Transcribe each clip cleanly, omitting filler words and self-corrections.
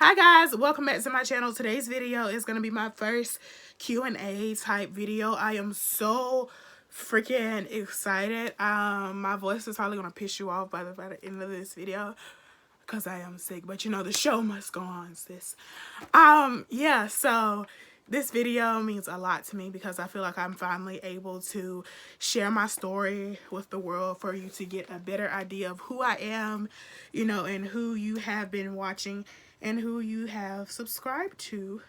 Hi guys, welcome back to my channel. Today's video is going to be my first Q&A type video. I am so freaking excited. My voice is probably going to piss you off by the end of this video because I am sick, but you know the show must go on, sis. Yeah, so this video means a lot to me because I feel like I'm finally able to share my story with the world for you to get a better idea of who I am, you know, and who you have been watching and who you have subscribed to.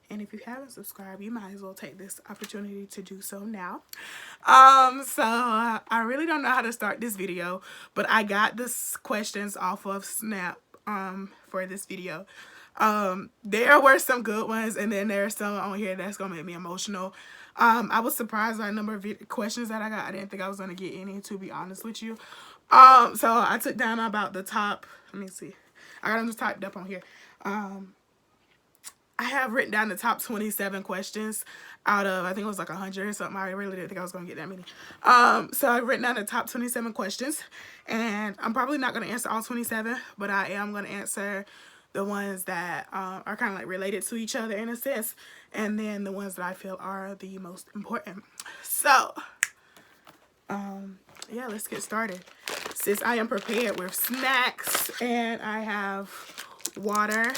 And if you haven't subscribed, you might as well take this opportunity to do so now. I really don't know how to start this video, but I got this questions off of Snap for this video. There were some good ones, and then there are some on here that's gonna make me emotional. I was surprised by the number of questions that I got. I didn't think I was gonna get any, to be honest with you. So I took down about the top. Let me see. I got them just typed up on here. I have written down the top 27 questions out of, I think it was like 100 or something. I really didn't think I was going to get that many. So I've written down the top 27 questions, and I'm probably not going to answer all 27, but I am going to answer the ones that are kind of like related to each other in a sense, and then the ones that I feel are the most important. So, yeah, let's get started. Since I am prepared with snacks, and I have water,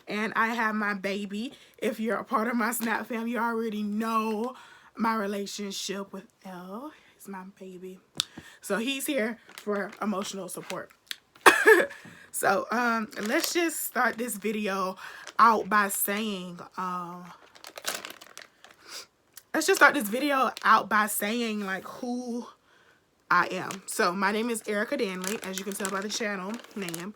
and I have my baby. If you're a part of my Snap fam, you already know my relationship with Elle. He's my baby. So he's here for emotional support. So let's just start this video out by saying, like who I am. So my name is ERICAXDEE, as you can tell by the channel name.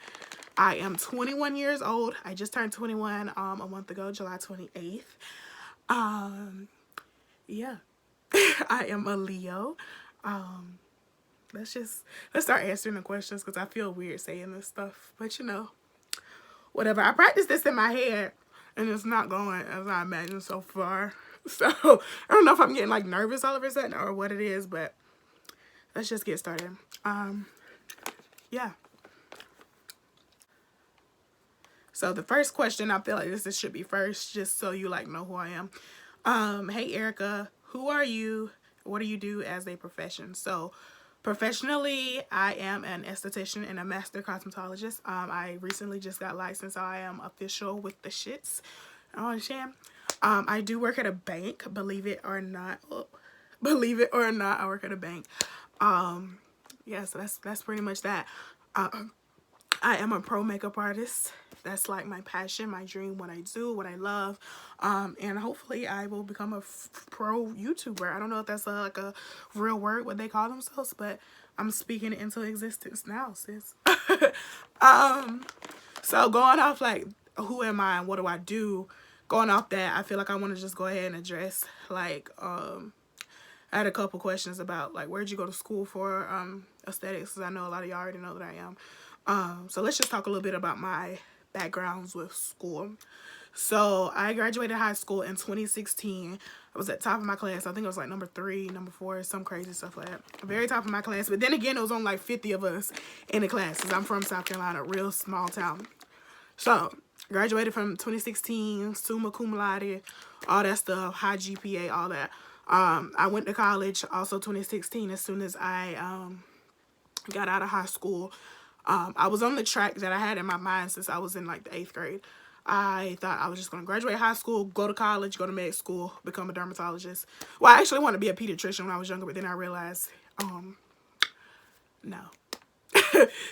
I am 21 years old. I just turned 21 a month ago, July 28th. Yeah. I am a Leo. Let's start answering the questions because I feel weird saying this stuff. But you know, whatever. I practiced this in my head and it's not going as I imagined so far. So I don't know if I'm getting like nervous all of a sudden or what it is, but let's just get started. Yeah. So the first question, I feel like this should be first, just so you like know who I am. Hey Erica, who are you? What do you do as a profession? So professionally, I am an esthetician and a master cosmetologist. I recently just got licensed, so I am official with the shits. Understand? I do work at a bank, believe it or not. Believe it or not, I work at a bank. Yeah, so that's pretty much that. I am a pro makeup artist. That's like my passion, my dream, what I do, what I love. And hopefully I will become a pro YouTuber. I don't know if that's like a real word, what they call themselves, but I'm speaking it into existence now, sis. So going off like, who am I and what do I do? Going off that, I feel like I want to just go ahead and address like, I had a couple questions about like, where'd you go to school for aesthetics? Because I know a lot of y'all already know that I am. So let's just talk a little bit about my backgrounds with school. So I graduated high school in 2016. I was at the top of my class. I think it was like number 3, number 4, some crazy stuff like that. Very top of my class. But then again, it was only like 50 of us in the class. Because I'm from South Carolina, a real small town. So graduated from 2016, summa cum laude, all that stuff, high GPA, all that. I went to college also 2016 as soon as I got out of high school. I was on the track that I had in my mind since I was in like the 8th grade. I thought I was just going to graduate high school, go to college, go to med school, become a dermatologist. Well, I actually wanted to be a pediatrician when I was younger, but then I realized, no.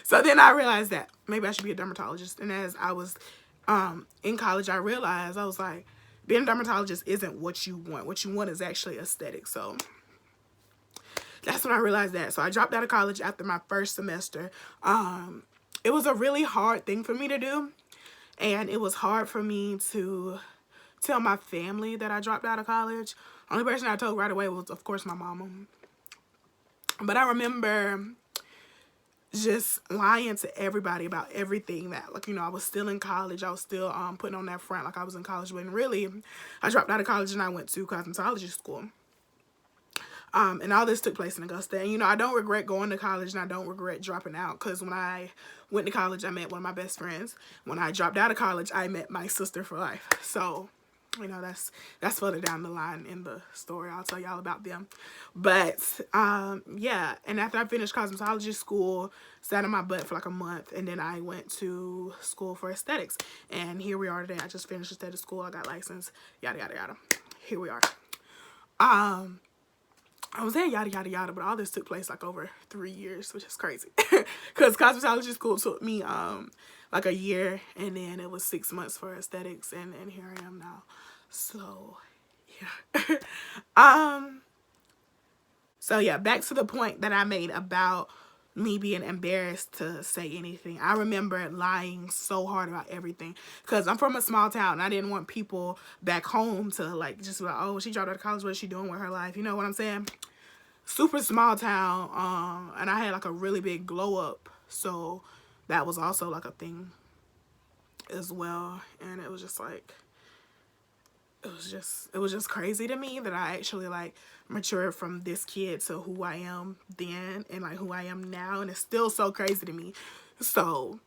So then I realized that maybe I should be a dermatologist. And as I was in college, I realized, I was like, being a dermatologist isn't what you want. What you want is actually aesthetics. So that's when I realized that. So I dropped out of college after my first semester. It was a really hard thing for me to do. And it was hard for me to tell my family that I dropped out of college. Only person I told right away was, of course, my mama. But I remember just lying to everybody about everything that, like, you know, I was still in college. I was still putting on that front like I was in college. When really, I dropped out of college and I went to cosmetology school. And all this took place in Augusta. And, you know, I don't regret going to college, and I don't regret dropping out, because when I went to college, I met one of my best friends. When I dropped out of college, I met my sister for life. So, you know, that's further down the line in the story. I'll tell y'all about them. But, yeah. And after I finished cosmetology school, sat on my butt for like a month, and then I went to school for aesthetics. And here we are today. I just finished aesthetic school. I got licensed. Yada, yada, yada. Here we are. I was saying yada, yada, yada, but all this took place like over 3 years, which is crazy. Because cosmetology school took me like a year, and then it was 6 months for aesthetics, and here I am now. So, yeah. So, yeah, back to the point that I made about me being embarrassed to say anything. I remember lying so hard about everything, because I'm from a small town, and I didn't want people back home to like just be like, oh, she dropped out of college, what is she doing with her life? You know what I'm saying? Super small town, and I had like a really big glow up, so that was also like a thing as well. And it was just like, it was just crazy to me that I actually like matured from this kid to who I am then, and like who I am now, and it's still so crazy to me. So,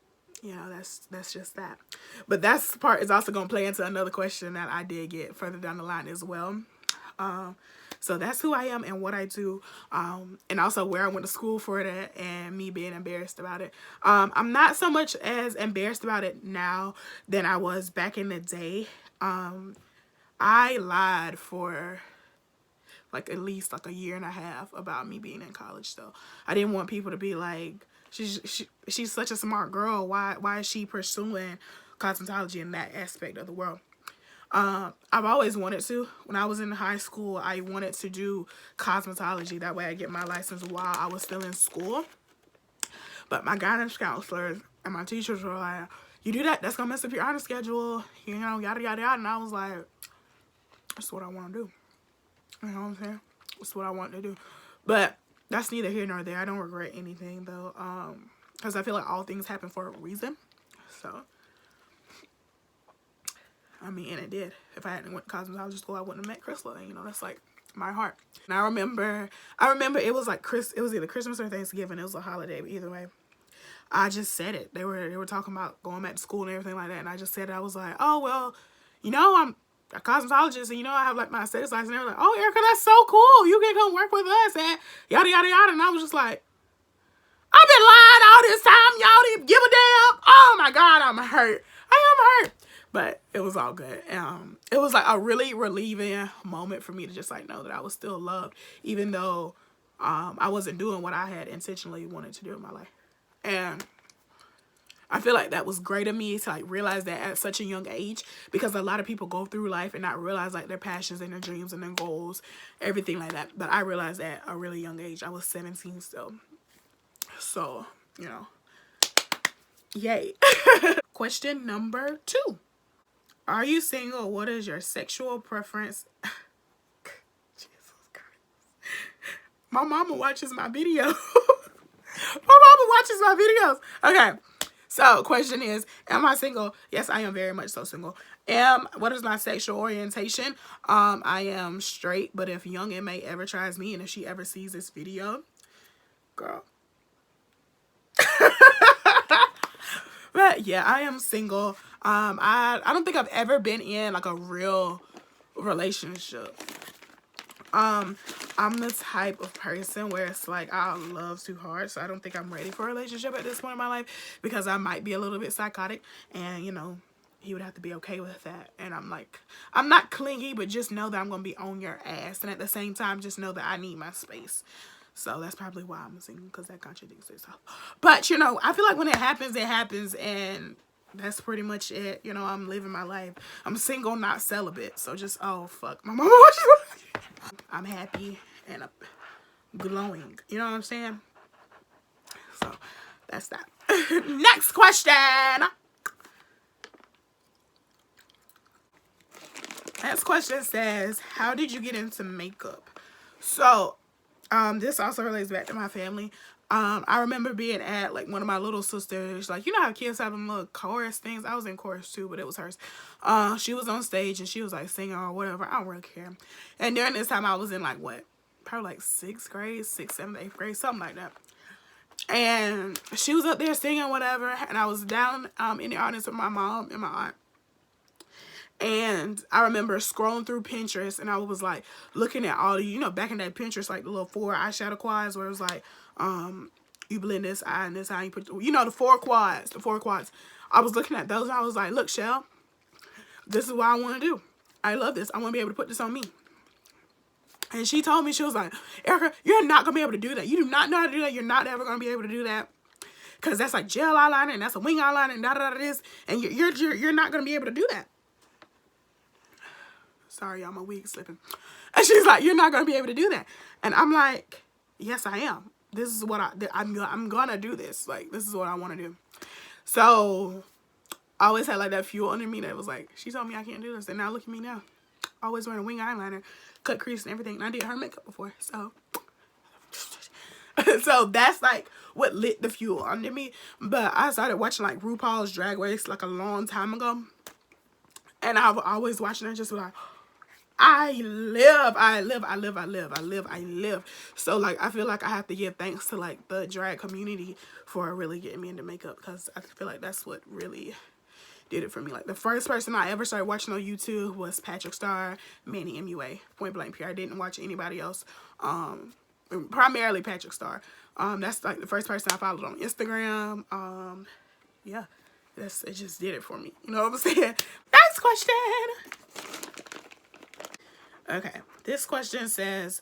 you know, that's just that. But that part is also going to play into another question that I did get further down the line as well. So that's who I am and what I do, and also where I went to school for that, and me being embarrassed about it. I'm not so much as embarrassed about it now than I was back in the day. I lied for like at least like a year and a half about me being in college, though. I didn't want people to be like, she's such a smart girl. Why is she pursuing cosmetology in that aspect of the world? I've always wanted to. When I was in high school, I wanted to do cosmetology. That way I get my license while I was still in school. But my guidance counselors and my teachers were like, you do that, that's going to mess up your honor schedule, you know, yada, yada, yada. And I was like, that's what I want to do. You know what I'm saying? That's what I want to do. But that's neither here nor there. I don't regret anything, though, because I feel like all things happen for a reason. So, I mean, and it did. If I hadn't went to cosmetology school, I wouldn't have met Crystal. And, you know, that's like my heart. And I remember it was like it was either Christmas or Thanksgiving. It was a holiday, but either way, I just said it. They were talking about going back to school and everything like that, and I just said it. I was like, oh well, you know, I'm a cosmetologist, and you know, I have like my aesthetics license. And they were like, oh, Erica, that's so cool. You can come work with us, and yada yada yada. And I was just like, I've been lying all this time. Y'all didn't give a damn. Oh my God, I'm hurt. I am hurt. But it was all good. It was like a really relieving moment for me to just like know that I was still loved, even though I wasn't doing what I had intentionally wanted to do in my life. And I feel like that was great of me to like realize that at such a young age, because a lot of people go through life and not realize like their passions and their dreams and their goals, everything like that. But I realized that at a really young age. I was 17 still. So, you know, yay. Question number 2. Are you single? What is your sexual preference? Jesus Christ. My mama watches my videos. My mama watches my videos. Okay. So, question is, am I single? Yes, I am very much so single. What is my sexual orientation? I am straight, but if Young M.A. ever tries me, and if she ever sees this video, girl. But yeah, I am single. I don't think I've ever been in like a real relationship. I'm the type of person where it's like I love too hard, so I don't think I'm ready for a relationship at this point in my life, because I might be a little bit psychotic, and you know, he would have to be okay with that. And I'm like, I'm not clingy, but just know that I'm gonna be on your ass, and at the same time, just know that I need my space. So that's probably why I'm single, because that contradicts itself. But, you know, I feel like when it happens, and that's pretty much it. You know, I'm living my life. I'm single, not celibate. So just, oh, fuck. My mama watches. I'm happy and glowing. You know what I'm saying? So that's that. Next question. Next question says, how did you get into makeup? So, this also relates back to my family. I remember being at like one of my little sisters, like, you know how kids have them little chorus things? I was in chorus too, but it was hers. She was on stage and she was like singing or whatever. I don't really care. And during this time I was in like what, probably like 6th grade, 6th, 7th, 8th grade, something like that. And she was up there singing whatever, and I was down in the audience with my mom and my aunt. And I remember scrolling through Pinterest, and I was like looking at all the, you know, back in that Pinterest, like the little 4 eyeshadow quads where it was like, you blend this eye and this eye, you put, you know, the 4 quads, I was looking at those, and I was like, look, Shell, this is what I want to do. I love this. I want to be able to put this on me. And she told me, she was like, Erica, you're not going to be able to do that. You do not know how to do that. You're not ever going to be able to do that. Because that's like gel eyeliner, and that's a wing eyeliner, and da-da-da this. And you're not going to be able to do that. Sorry, y'all, my wig's slipping. And she's like, you're not going to be able to do that. And I'm like, yes, I am. This is what I'm going to do this. Like, this is what I want to do. So I always had like that fuel under me that was like, she told me I can't do this. And now look at me now. Always wearing a wing eyeliner, cut crease and everything. And I did her makeup before. So so that's like what lit the fuel under me. But I started watching like RuPaul's Drag Race like a long time ago. And I was always watching it, just like, I live. So like I feel like I have to give thanks to like the drag community for really getting me into makeup, because I feel like that's what really did it for me. Like the first person I ever started watching on YouTube was Patrick Star, Manny MUA, point blank period. I didn't watch anybody else. Primarily Patrick Star. That's like the first person I followed on Instagram. Yeah, it just did it for me. You know what I'm saying? Next question. Okay, this question says,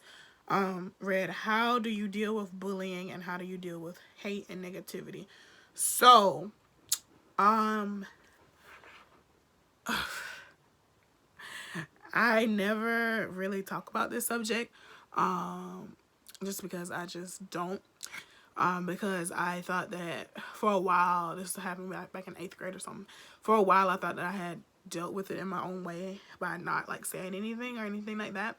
Red, how do you deal with bullying and how do you deal with hate and negativity? So, I never really talk about this subject, just because I just don't, because I thought that for a while, this happened back in 8th grade or something, for a while I thought that I had dealt with it in my own way by not like saying anything or anything like that.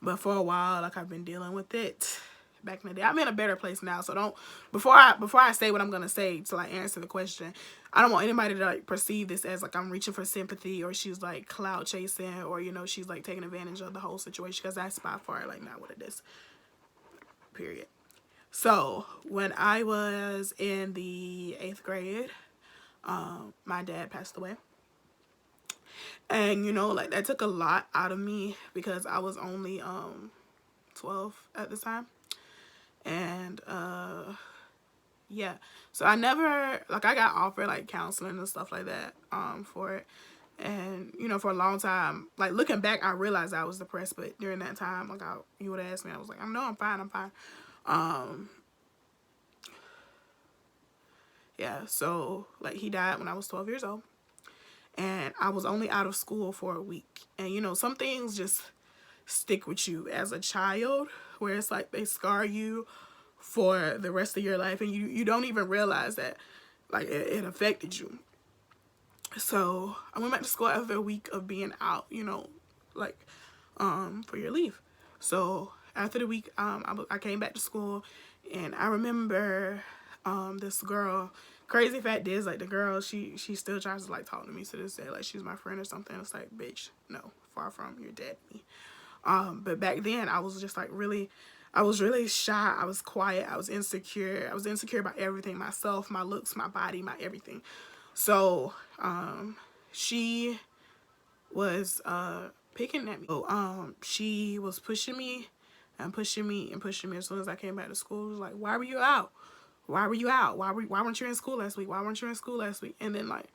But for a while, like I've been dealing with it back in the day. I'm in a better place now, so don't, before I say what I'm gonna say to like answer the question, I don't want anybody to like perceive this as like I'm reaching for sympathy or she's like clout chasing or, you know, she's like taking advantage of the whole situation, because that's by far like not what it is. Period. So when I was in the 8th grade, my dad passed away. And, you know, like that took a lot out of me because I was only 12 at the time. And yeah, so I never, like, I got offered like counseling and stuff like that for it. And, you know, for a long time, like looking back, I realized I was depressed. But during that time, like you would ask me, I was like, no, I'm fine. Yeah, so like he died when I was 12 years old. And I was only out of school for a week. And, you know, some things just stick with you as a child, where it's like they scar you for the rest of your life. And you don't even realize that, like, it affected you. So I went back to school after a week of being out, you know, like, for your leave. So after the week, I came back to school. And I remember this girl, crazy fact is, like, the girl, she still tries to like talk to me to this day, like she's my friend or something. It's like, bitch, no, far from, you're dead to me. But back then I was just like I was really shy. I was quiet. I was insecure. I was insecure about everything, myself, my looks, my body, my everything. So she was picking at me. So she was pushing me and pushing me and pushing me. As soon as I came back to school, it was like, why were you out? Why were you out? Why weren't you in school last week? Why weren't you in school last week? And then like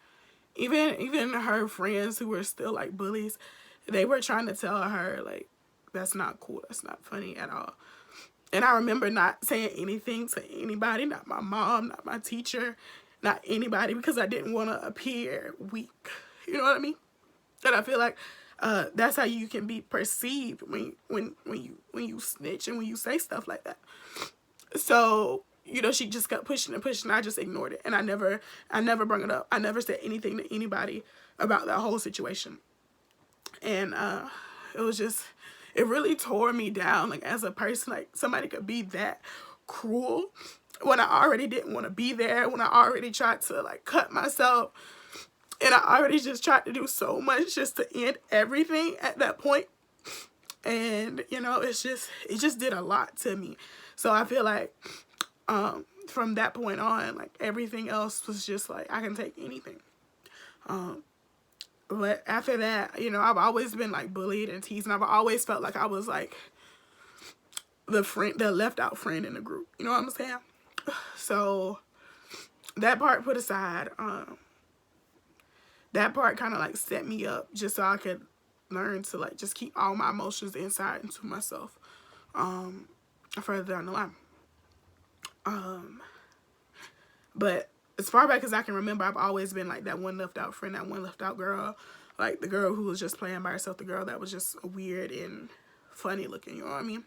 even her friends who were still like bullies, they were trying to tell her like, that's not cool. That's not funny at all. And I remember not saying anything to anybody, not my mom, not my teacher, not anybody, because I didn't want to appear weak. You know what I mean? And I feel like that's how you can be perceived when you snitch and when you say stuff like that. So, you know, she just kept pushing and pushing. I just ignored it. And I never brought it up. I never said anything to anybody about that whole situation. And it was just, it really tore me down, like, as a person. Like, somebody could be that cruel when I already didn't want to be there, when I already tried to, like, cut myself. And I already just tried to do so much just to end everything at that point. And, you know, it just did a lot to me. So I feel like from that point on, like, everything else was just like, I can take anything. But after that, you know, I've always been like bullied and teased, and I've always felt like I was like the left out friend in the group. You know what I'm saying? So that part put aside, that part kind of like set me up just so I could learn to like just keep all my emotions inside into myself further down the line. But as far back as I can remember, I've always been like that one left out friend, that one left out girl, like the girl who was just playing by herself, the girl that was just weird and funny looking, you know what I mean?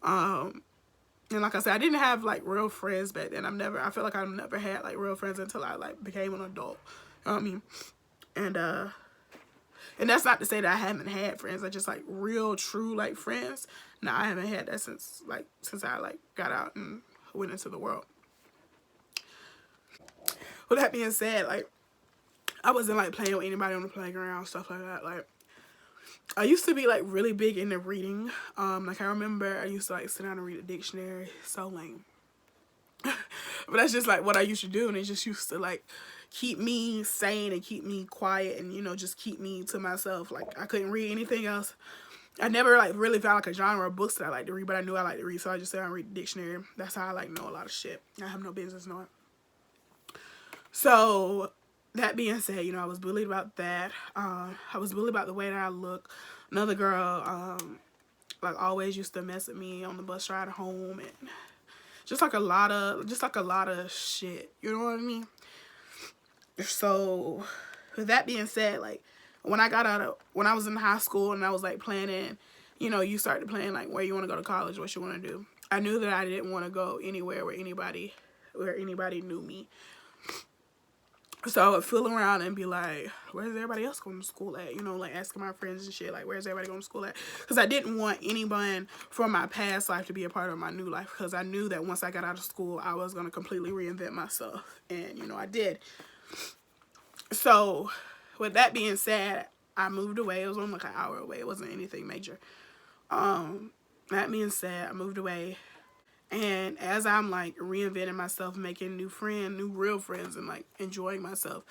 And like I said, I didn't have like real friends back then. I feel like I've never had like real friends until I like became an adult, you know what I mean? And that's not to say that I haven't had friends. I just like real, true like friends. No, I haven't had that since I like got out and went into the world. With that being said, like, I wasn't like playing with anybody on the playground, stuff like that. Like, I used to be like really big into reading. Like I remember I used to like sit down and read a dictionary. So lame. But that's just like what I used to do, and it just used to like keep me sane and keep me quiet, and you know, just keep me to myself. Like I couldn't read anything else. I never like really found like a genre of books that I like to read, but I knew I liked to read, so I just sat down and read the dictionary. That's how I like know a lot of shit. I have no business knowing. So that being said, you know, I was bullied about that. I was bullied about the way that I look. Another girl, like always used to mess with me on the bus ride home, and just like a lot of shit. You know what I mean? So with that being said, like when I was in high school and I was like planning, you know, you started planning like where you want to go to college, what you want to do. I knew that I didn't want to go anywhere where anybody knew me. So I would fool around and be like, where's everybody else going to school at? You know, like asking my friends and shit, like, where's everybody going to school at? Because I didn't want anyone from my past life to be a part of my new life. Because I knew that once I got out of school, I was going to completely reinvent myself. And, you know, I did. So with that being said, I moved away. It was only like an hour away. It wasn't anything major. That being said, I moved away. And as I'm like reinventing myself, making new real friends, and like enjoying myself,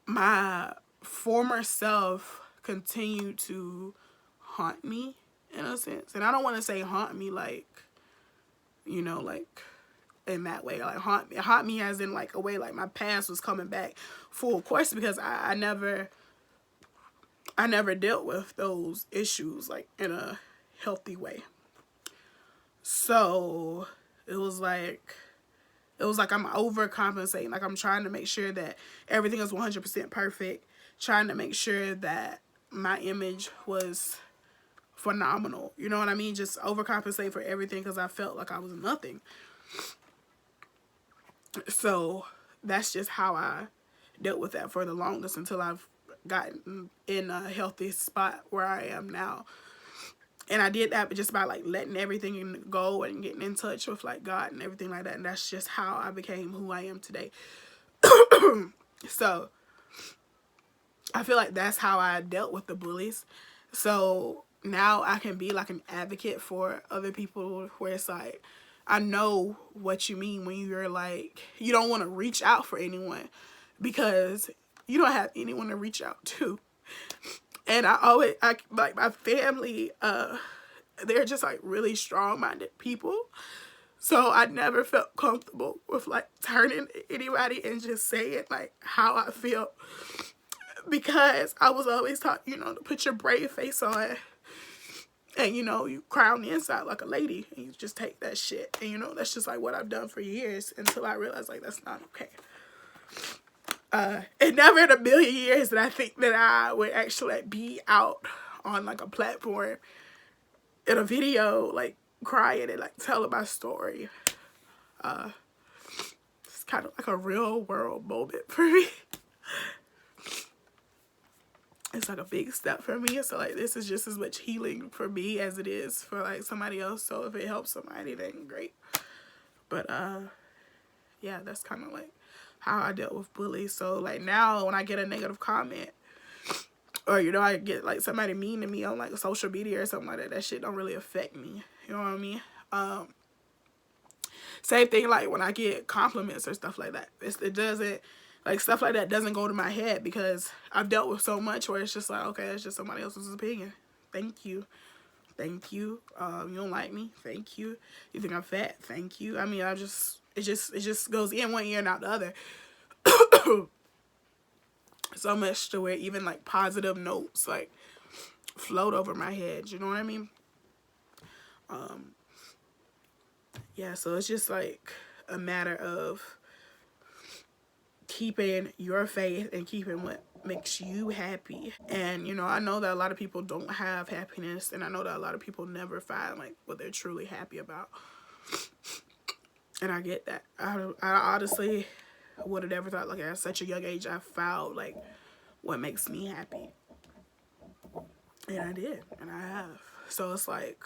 my former self continued to haunt me in a sense. And I don't want to say haunt me like, you know, like in that way, like haunt me as in like a way like my past was coming back full course, because I never dealt with those issues like in a healthy way. So it was like I'm overcompensating. Like I'm trying to make sure that everything is 100% perfect. Trying to make sure that my image was phenomenal. You know what I mean? Just overcompensate for everything because I felt like I was nothing. So that's just how I dealt with that for the longest until I've gotten in a healthy spot where I am now. And I did that just by like letting everything go and getting in touch with like God and everything like that. And that's just how I became who I am today. So I feel like that's how I dealt with the bullies. So now I can be like an advocate for other people, where it's like, I know what you mean when you're like, you don't want to reach out for anyone because you don't have anyone to reach out to. And I like my family, they're just like really strong-minded people. So I never felt comfortable with like turning to anybody and just saying like how I feel, because I was always taught, you know, to put your brave face on, and you know, you cry on the inside like a lady, and you just take that shit. And you know, that's just like what I've done for years until I realized like that's not okay. And never in a million years did I think that I would actually like be out on like a platform in a video like crying and like telling my story. It's kind of like a real world moment for me. It's like a big step for me. So like this is just as much healing for me as it is for like somebody else. So if it helps somebody, then great. But yeah, that's kind of like how I dealt with bullies. So like now when I get a negative comment or, you know, I get like somebody mean to me on like social media or something like that, that shit don't really affect me. You know what I mean? Same thing like when I get compliments or stuff like that. It doesn't, like, stuff like that doesn't go to my head because I've dealt with so much where it's just like, okay, it's just somebody else's opinion. Thank you. Thank you. You don't like me? Thank you. You think I'm fat? Thank you. I mean, it just goes in one ear and out the other. So much to where even like positive notes like float over my head. You know what I mean? Yeah, so it's just like a matter of keeping your faith and keeping what makes you happy. And, you know, I know that a lot of people don't have happiness, and I know that a lot of people never find like what they're truly happy about. And I get that. I honestly would have never thought, like, at such a young age I found like what makes me happy. And I did, and I have. So it's like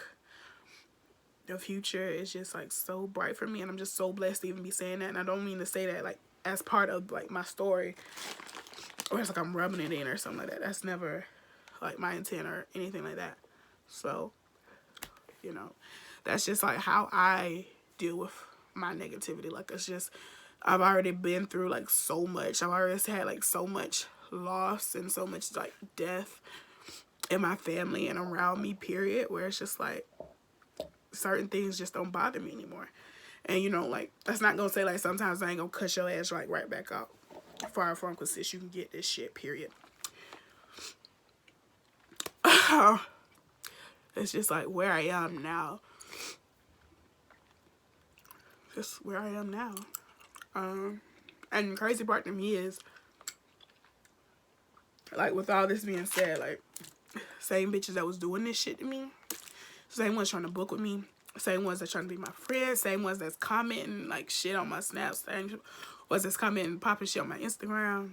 the future is just like so bright for me, and I'm just so blessed to even be saying that. And I don't mean to say that like as part of like my story, or it's like I'm rubbing it in or something like that. That's never like my intent or anything like that. So, you know, that's just like how I deal with my negativity. Like, it's just, I've already been through like so much. I've already had like so much loss and so much like death in my family and around me, period, where it's just like certain things just don't bother me anymore. And, you know, like, that's not gonna say like sometimes I ain't gonna cut your ass like right back out. Far from, because sis, you can get this shit, period. It's just like where I am now. Just where I am now. And the crazy part to me is, like, with all this being said, like, same bitches that was doing this shit to me, same ones trying to book with me, same ones that trying to be my friends, same ones that's commenting like shit on my snaps, same ones that's commenting, popping shit on my Instagram.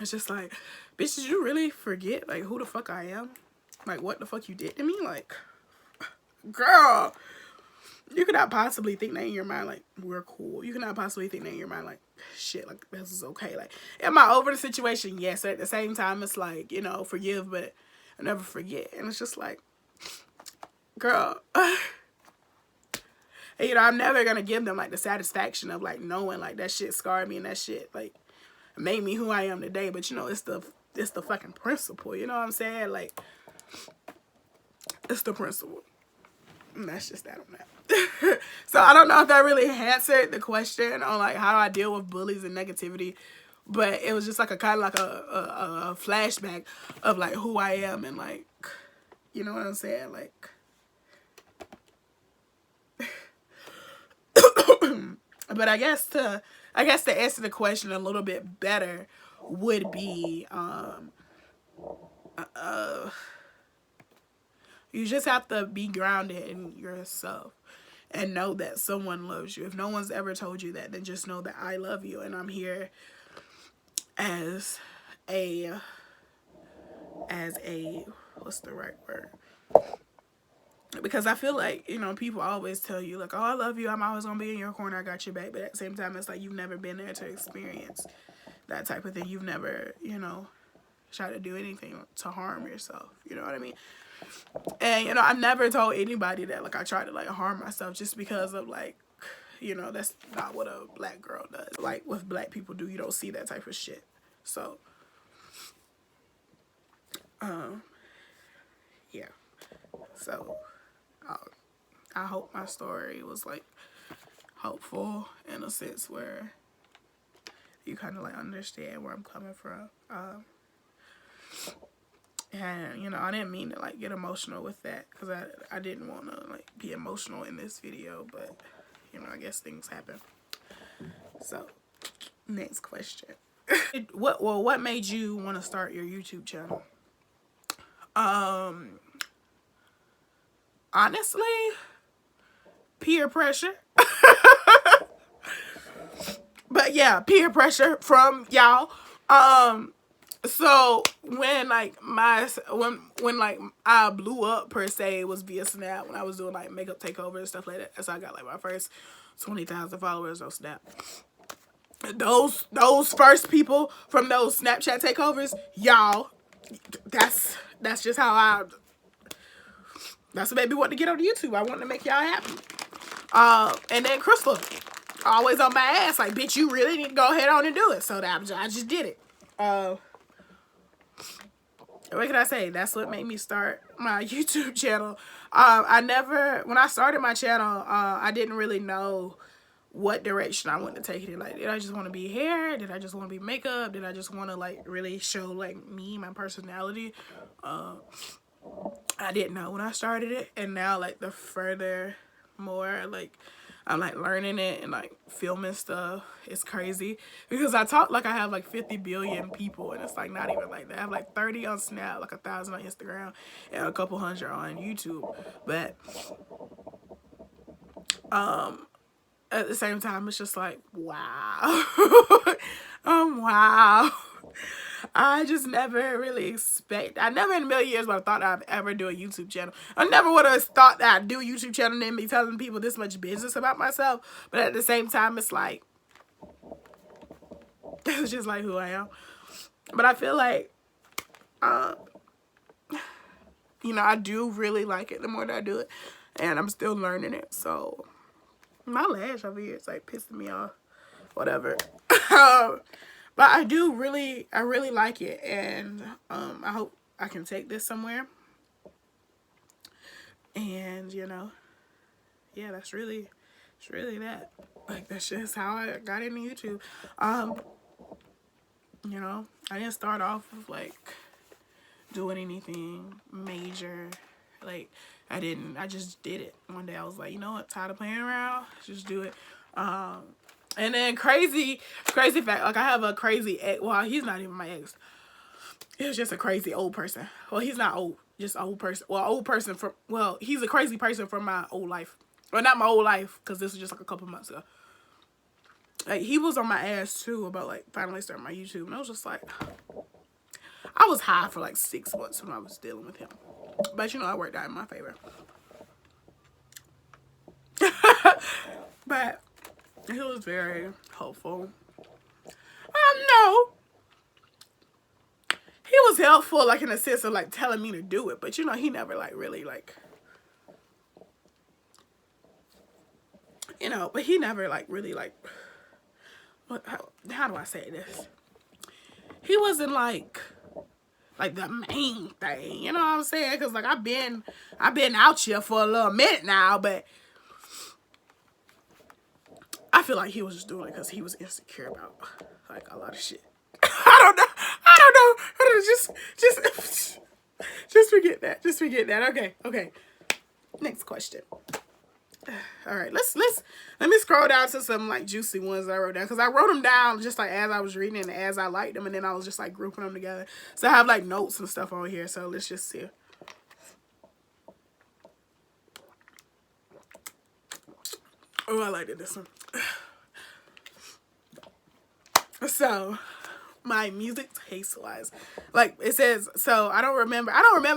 It's just like, bitch, did you really forget like who the fuck I am? Like, what the fuck you did to me? Like, girl, you could not possibly think that in your mind like we're cool. You could not possibly think that in your mind like shit, like this is okay. Like, am I over the situation? Yes. At the same time, it's like, you know, forgive, but I never forget. And it's just like, girl, you know, I'm never gonna give them like the satisfaction of like knowing like that shit scarred me and that shit like made me who I am today. But, you know, it's the fucking principle. You know what I'm saying? Like, it's the principle. And that's just that on that. So I don't know if that really answered the question on like how do I deal with bullies and negativity, but it was just like a kind of like a flashback of like who I am and like, you know what I'm saying? Like, but I guess to answer the question a little bit better would be you just have to be grounded in yourself and know that someone loves you. If no one's ever told you that, then just know that I love you and I'm here as a what's the right word? Because I feel like, you know, people always tell you like, oh, I love you, I'm always gonna be in your corner, I got your back. But at the same time, it's like you've never been there to experience that type of thing. You've never, you know, tried to do anything to harm yourself. You know what I mean? And, you know, I've never told anybody that like I tried to like harm myself, just because of like, you know, that's not what a black girl does. Like what black people do, you don't see that type of shit. So, yeah. So, I hope my story was like helpful in a sense where you kind of like understand where I'm coming from. And, you know, I didn't mean to like get emotional with that, because I didn't want to like be emotional in this video, but, you know, I guess things happen. So, next question. What made you want to start your YouTube channel? Honestly, peer pressure. But yeah, peer pressure from y'all. So when like when like I blew up per se, it was via Snap, when I was doing like makeup takeovers and stuff like that. So I got like my first 20,000 followers on Snap. Those first people from those Snapchat takeovers, y'all, that's just how that's what made me want to get on YouTube. I want to make y'all happy. And then Crystal, always on my ass, like, bitch, you really need to go ahead on and do it. So I just did it. What can I say? That's what made me start my YouTube channel. When I started my channel, I didn't really know what direction I wanted to take it in. Like, did I just want to be hair? Did I just want to be makeup? Did I just want to, like, really show, like, me, my personality? I didn't know when I started it. And now, like, the further more, like, I'm, like, learning it and, like, filming stuff. It's crazy. Because I talk like I have, like, 50 billion people. And it's, like, not even like that. I have, like, 30 on Snap, like, 1,000 on Instagram, and a couple hundred on YouTube. But, at the same time, it's just like, wow. Wow. I just never really I never in a million years would have thought I'd ever do a YouTube channel. I never would have thought that I'd do a YouTube channel and then be telling people this much business about myself. But at the same time, it's like, it's just like who I am. But I feel like, you know, I do really like it the more that I do it. And I'm still learning it. So, my lash over here is like pissing me off. Whatever. But I really like it, and I hope I can take this somewhere. And you know, yeah, it's really that. Like, that's just how I got into YouTube. You know, I didn't start off with like doing anything major. Like, I just did it. One day I was like, you know what, tired of playing around, just do it. And then crazy fact, like, I have a crazy ex. Well, he's not even my ex. He was just a crazy old person. Well, he's not old, just old person. Well, old person from, well, he's a crazy person from my old life. Well, not my old life, because this was just like a couple months ago. Like, he was on my ass too about like finally starting my YouTube. And I was just like, I was high for like 6 months when I was dealing with him. But you know, it worked out in my favor. But he was very helpful. No. He was helpful, like, in the sense of, like, telling me to do it. But, you know, he never, like, really, like, you know, but he never, like, really, like, how do I say this? He wasn't, like the main thing, you know what I'm saying? Because, like, I've been out here for a little minute now, but I feel like he was just doing it because he was insecure about, like, a lot of shit. I don't know. Just forget that. Just forget that. Okay. Next question. All right, let me scroll down to some like juicy ones that I wrote down, because I wrote them down just like as I was reading and as I liked them, and then I was just like grouping them together. So I have like notes and stuff on here. So let's just see. Oh, I liked this one. So, my music taste wise, like it says, so I don't remember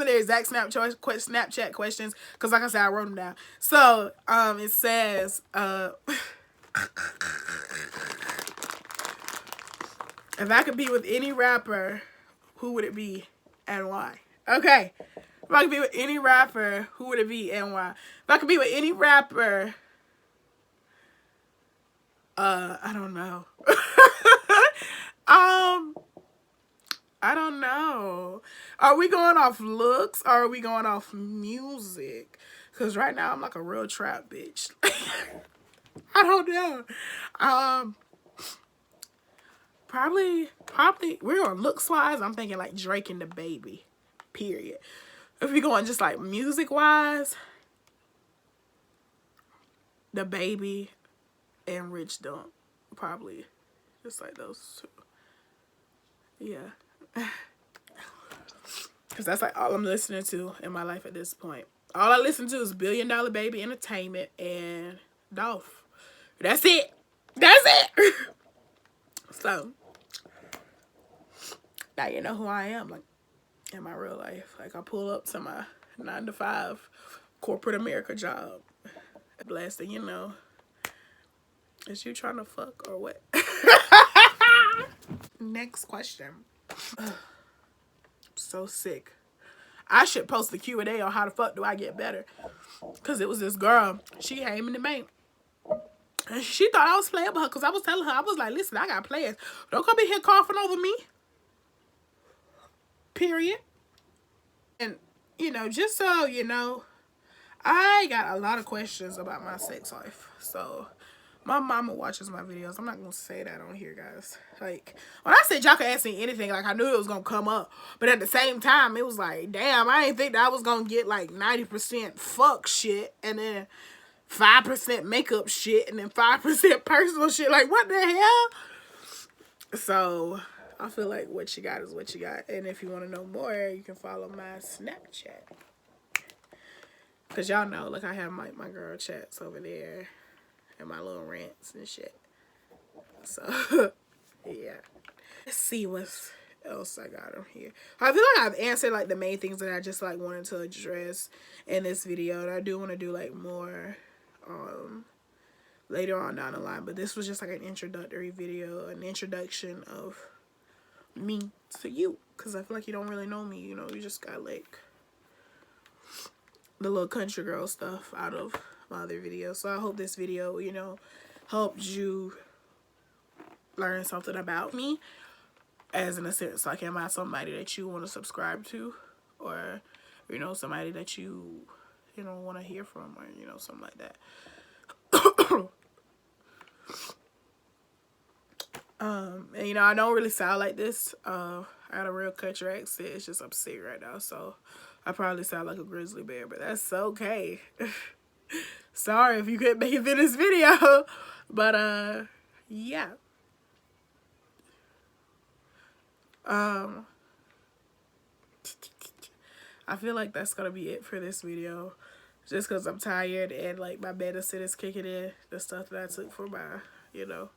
the exact Snapchat questions, because like I said, I wrote them down. So it says if I could be with any rapper, who would it be and why? Okay, if I could be with any rapper, who would it be and why? If I could be with any rapper, I don't know. I don't know. Are we going off looks or are we going off music? Because right now I'm like a real trap bitch. I don't know. Probably we're on looks wise. I'm thinking like Drake and the Baby. Period. If we going just like music wise, the Baby and Rich Dump. Probably just like those two. Yeah. Because that's like all I'm listening to in my life at this point. All I listen to is $1 Billion Baby Entertainment and Dolph. That's it. That's it. So, now you know who I am, like, in my real life. Like, I pull up to my 9-to-5 corporate America job. Last thing you know, is you trying to fuck or what? Next question. So sick. I should post the Q&A on how the fuck do I get better. Because it was this girl. She came in the main. And she thought I was playing with her because I was telling her, I was like, listen, I got plans. Don't come in here coughing over me. Period. And, you know, just so you know, I got a lot of questions about my sex life. So, my mama watches my videos. I'm not going to say that on here, guys. Like, when I said y'all could ask me anything, like, I knew it was going to come up. But at the same time, it was like, damn, I didn't think that I was going to get, like, 90% fuck shit. And then 5% makeup shit. And then 5% personal shit. Like, what the hell? So, I feel like what you got is what you got. And if you want to know more, you can follow my Snapchat. Because y'all know, like, I have my girl chats over there. And my little rants and shit. So, yeah. Let's see what else I got on here. I feel like I've answered, like, the main things that I just, like, wanted to address in this video. And I do want to do, like, more later on down the line. But this was just, like, an introductory video. An introduction of me to you. Because I feel like you don't really know me. You know, you just got, like, the little country girl stuff out of my other videos. So I hope this video, you know, helped you learn something about me. As in a sense, like, am I somebody that you want to subscribe to? Or, you know, somebody that you know, want to hear from, or, you know, something like that. And, you know, I don't really sound like this. I got a real country accent. It's just I'm sick right now, so I probably sound like a grizzly bear, but that's okay. Sorry if you couldn't make it through this video. But, yeah. I feel like that's gonna be it for this video. Just because I'm tired and, like, my medicine is kicking in. The stuff that I took for my, you know,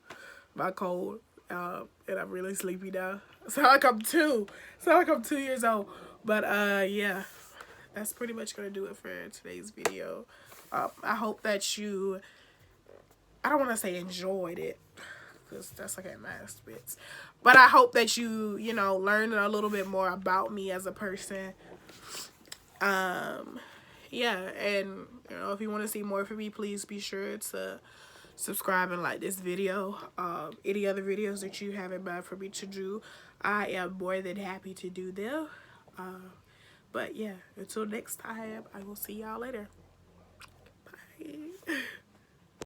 my cold. And I'm really sleepy now. Sound like I'm 2 years old. But, yeah. That's pretty much gonna do it for today's video. I hope that you, I don't want to say enjoyed it, because that's like a mass bits. But I hope that you, you know, learned a little bit more about me as a person. Yeah, and, you know, if you want to see more from me, please be sure to subscribe and like this video. Any other videos that you have in mind for me to do, I am more than happy to do them. But yeah, until next time, I will see y'all later. Bye.